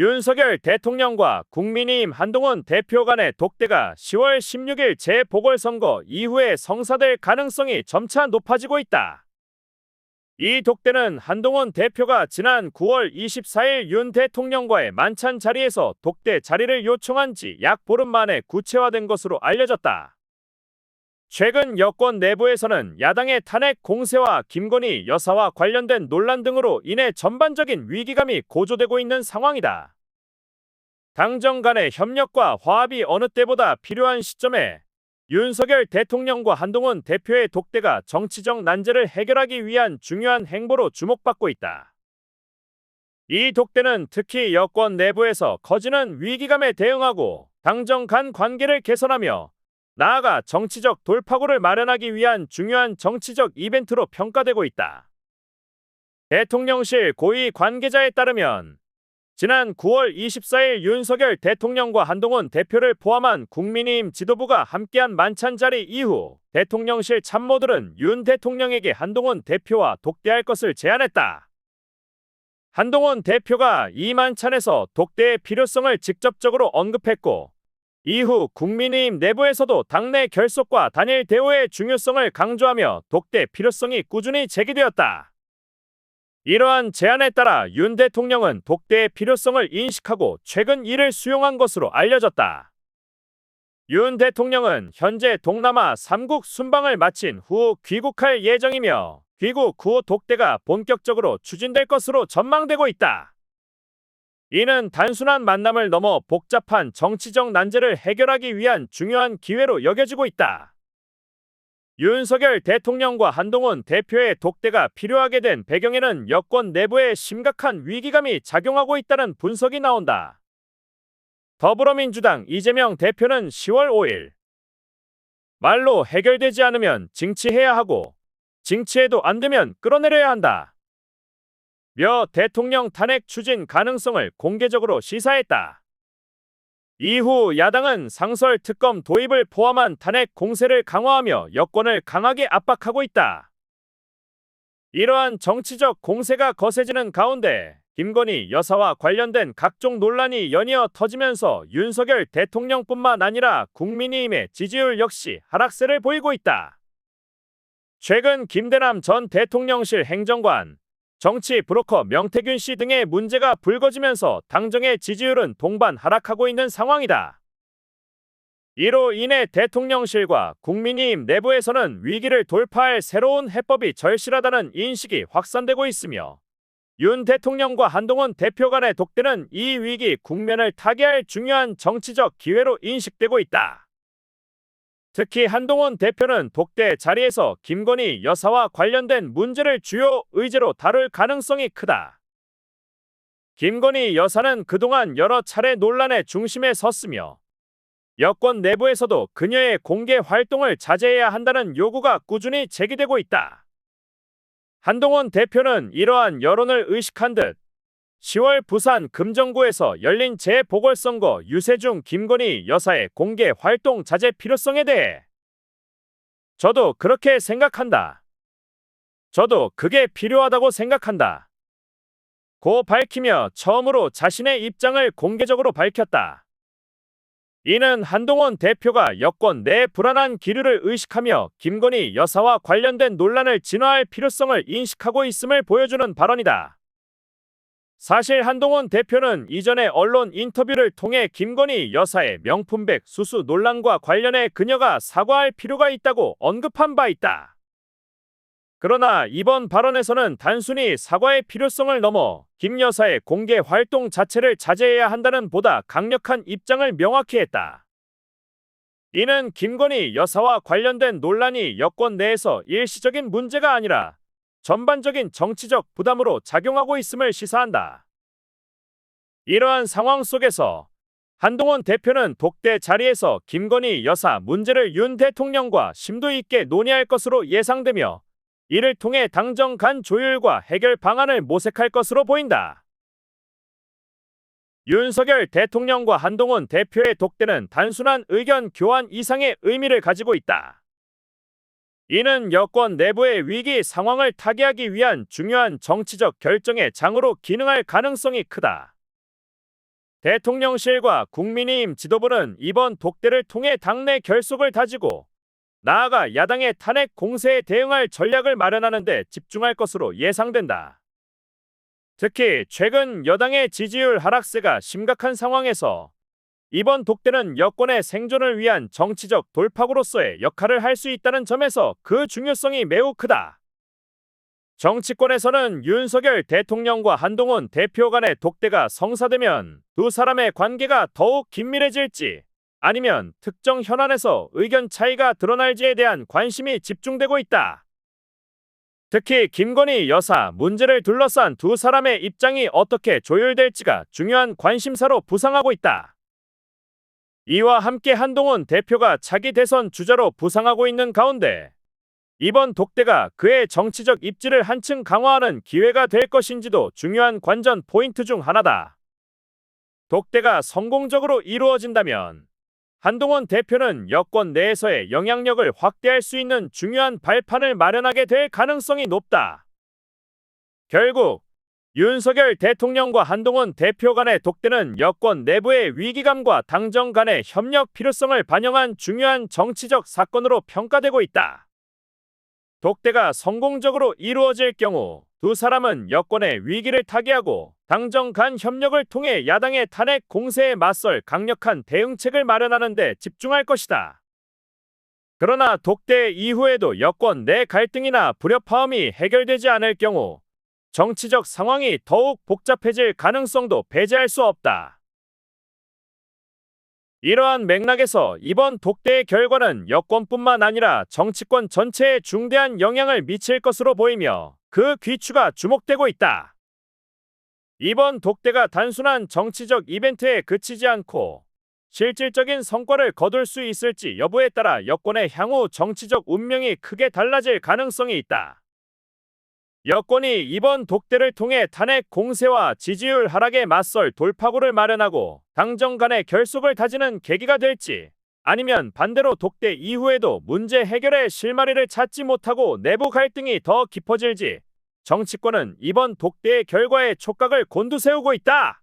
윤석열 대통령과 국민의힘 한동훈 대표 간의 독대가 10월 16일 재보궐선거 이후에 성사될 가능성이 점차 높아지고 있다. 이 독대는 한동훈 대표가 지난 9월 24일 윤 대통령과의 만찬 자리에서 독대 자리를 요청한 지 약 보름 만에 구체화된 것으로 알려졌다. 최근 여권 내부에서는 야당의 탄핵 공세와 김건희 여사와 관련된 논란 등으로 인해 전반적인 위기감이 고조되고 있는 상황이다. 당정 간의 협력과 화합이 어느 때보다 필요한 시점에 윤석열 대통령과 한동훈 대표의 독대가 정치적 난제를 해결하기 위한 중요한 행보로 주목받고 있다. 이 독대는 특히 여권 내부에서 커지는 위기감에 대응하고 당정 간 관계를 개선하며 나아가 정치적 돌파구를 마련하기 위한 중요한 정치적 이벤트로 평가되고 있다. 대통령실 고위 관계자에 따르면 지난 9월 24일 윤석열 대통령과 한동훈 대표를 포함한 국민의힘 지도부가 함께한 만찬 자리 이후 대통령실 참모들은 윤 대통령에게 한동훈 대표와 독대할 것을 제안했다. 한동훈 대표가 이 만찬에서 독대의 필요성을 직접적으로 언급했고, 이후 국민의힘 내부에서도 당내 결속과 단일 대우의 중요성을 강조하며 독대 필요성이 꾸준히 제기되었다. 이러한 제안에 따라 윤 대통령은 독대의 필요성을 인식하고 최근 이를 수용한 것으로 알려졌다. 윤 대통령은 현재 동남아 3국 순방을 마친 후 귀국할 예정이며 귀국 후 독대가 본격적으로 추진될 것으로 전망되고 있다. 이는 단순한 만남을 넘어 복잡한 정치적 난제를 해결하기 위한 중요한 기회로 여겨지고 있다. 윤석열 대통령과 한동훈 대표의 독대가 필요하게 된 배경에는 여권 내부에 심각한 위기감이 작용하고 있다는 분석이 나온다. 더불어민주당 이재명 대표는 10월 5일 말로 해결되지 않으면 징치해야 하고 징치해도 안 되면 끌어내려야 한다. 며 대통령 탄핵 추진 가능성을 공개적으로 시사했다. 이후 야당은 상설 특검 도입을 포함한 탄핵 공세를 강화하며 여권을 강하게 압박하고 있다. 이러한 정치적 공세가 거세지는 가운데 김건희 여사와 관련된 각종 논란이 연이어 터지면서 윤석열 대통령뿐만 아니라 국민의힘의 지지율 역시 하락세를 보이고 있다. 최근 김대남 전 대통령실 행정관, 정치 브로커 명태균 씨 등의 문제가 불거지면서 당정의 지지율은 동반 하락하고 있는 상황이다. 이로 인해 대통령실과 국민의힘 내부에서는 위기를 돌파할 새로운 해법이 절실하다는 인식이 확산되고 있으며 윤 대통령과 한동훈 대표 간의 독대는 이 위기 국면을 타개할 중요한 정치적 기회로 인식되고 있다. 특히 한동훈 대표는 독대 자리에서 김건희 여사와 관련된 문제를 주요 의제로 다룰 가능성이 크다. 김건희 여사는 그동안 여러 차례 논란의 중심에 섰으며 여권 내부에서도 그녀의 공개 활동을 자제해야 한다는 요구가 꾸준히 제기되고 있다. 한동훈 대표는 이러한 여론을 의식한 듯 10월 부산 금정구에서 열린 재보궐선거 유세 중 김건희 여사의 공개 활동 자제 필요성에 대해 저도 그렇게 생각한다. 저도 그게 필요하다고 생각한다. 고 밝히며 처음으로 자신의 입장을 공개적으로 밝혔다. 이는 한동훈 대표가 여권 내 불안한 기류를 의식하며 김건희 여사와 관련된 논란을 진화할 필요성을 인식하고 있음을 보여주는 발언이다. 사실 한동훈 대표는 이전에 언론 인터뷰를 통해 김건희 여사의 명품백 수수 논란과 관련해 그녀가 사과할 필요가 있다고 언급한 바 있다. 그러나 이번 발언에서는 단순히 사과의 필요성을 넘어 김 여사의 공개 활동 자체를 자제해야 한다는 보다 강력한 입장을 명확히 했다. 이는 김건희 여사와 관련된 논란이 여권 내에서 일시적인 문제가 아니라 전반적인 정치적 부담으로 작용하고 있음을 시사한다. 이러한 상황 속에서 한동훈 대표는 독대 자리에서 김건희 여사 문제를 윤 대통령과 심도 있게 논의할 것으로 예상되며 이를 통해 당정 간 조율과 해결 방안을 모색할 것으로 보인다. 윤석열 대통령과 한동훈 대표의 독대는 단순한 의견 교환 이상의 의미를 가지고 있다. 이는 여권 내부의 위기 상황을 타개하기 위한 중요한 정치적 결정의 장으로 기능할 가능성이 크다. 대통령실과 국민의힘 지도부는 이번 독대를 통해 당내 결속을 다지고 나아가 야당의 탄핵 공세에 대응할 전략을 마련하는 데 집중할 것으로 예상된다. 특히 최근 여당의 지지율 하락세가 심각한 상황에서 이번 독대는 여권의 생존을 위한 정치적 돌파구로서의 역할을 할 수 있다는 점에서 그 중요성이 매우 크다. 정치권에서는 윤석열 대통령과 한동훈 대표 간의 독대가 성사되면 두 사람의 관계가 더욱 긴밀해질지 아니면 특정 현안에서 의견 차이가 드러날지에 대한 관심이 집중되고 있다. 특히 김건희 여사 문제를 둘러싼 두 사람의 입장이 어떻게 조율될지가 중요한 관심사로 부상하고 있다. 이와 함께 한동훈 대표가 차기 대선 주자로 부상하고 있는 가운데 이번 독대가 그의 정치적 입지를 한층 강화하는 기회가 될 것인지도 중요한 관전 포인트 중 하나다. 독대가 성공적으로 이루어진다면 한동훈 대표는 여권 내에서의 영향력을 확대할 수 있는 중요한 발판을 마련하게 될 가능성이 높다. 결국 윤석열 대통령과 한동훈 대표 간의 독대는 여권 내부의 위기감과 당정 간의 협력 필요성을 반영한 중요한 정치적 사건으로 평가되고 있다. 독대가 성공적으로 이루어질 경우 두 사람은 여권의 위기를 타개하고 당정 간 협력을 통해 야당의 탄핵 공세에 맞설 강력한 대응책을 마련하는 데 집중할 것이다. 그러나 독대 이후에도 여권 내 갈등이나 불협화음이 해결되지 않을 경우 정치적 상황이 더욱 복잡해질 가능성도 배제할 수 없다. 이러한 맥락에서 이번 독대의 결과는 여권뿐만 아니라 정치권 전체에 중대한 영향을 미칠 것으로 보이며 그 귀추가 주목되고 있다. 이번 독대가 단순한 정치적 이벤트에 그치지 않고 실질적인 성과를 거둘 수 있을지 여부에 따라 여권의 향후 정치적 운명이 크게 달라질 가능성이 있다. 여권이 이번 독대를 통해 탄핵 공세와 지지율 하락에 맞설 돌파구를 마련하고 당정 간의 결속을 다지는 계기가 될지 아니면 반대로 독대 이후에도 문제 해결의 실마리를 찾지 못하고 내부 갈등이 더 깊어질지 정치권은 이번 독대의 결과에 촉각을 곤두세우고 있다.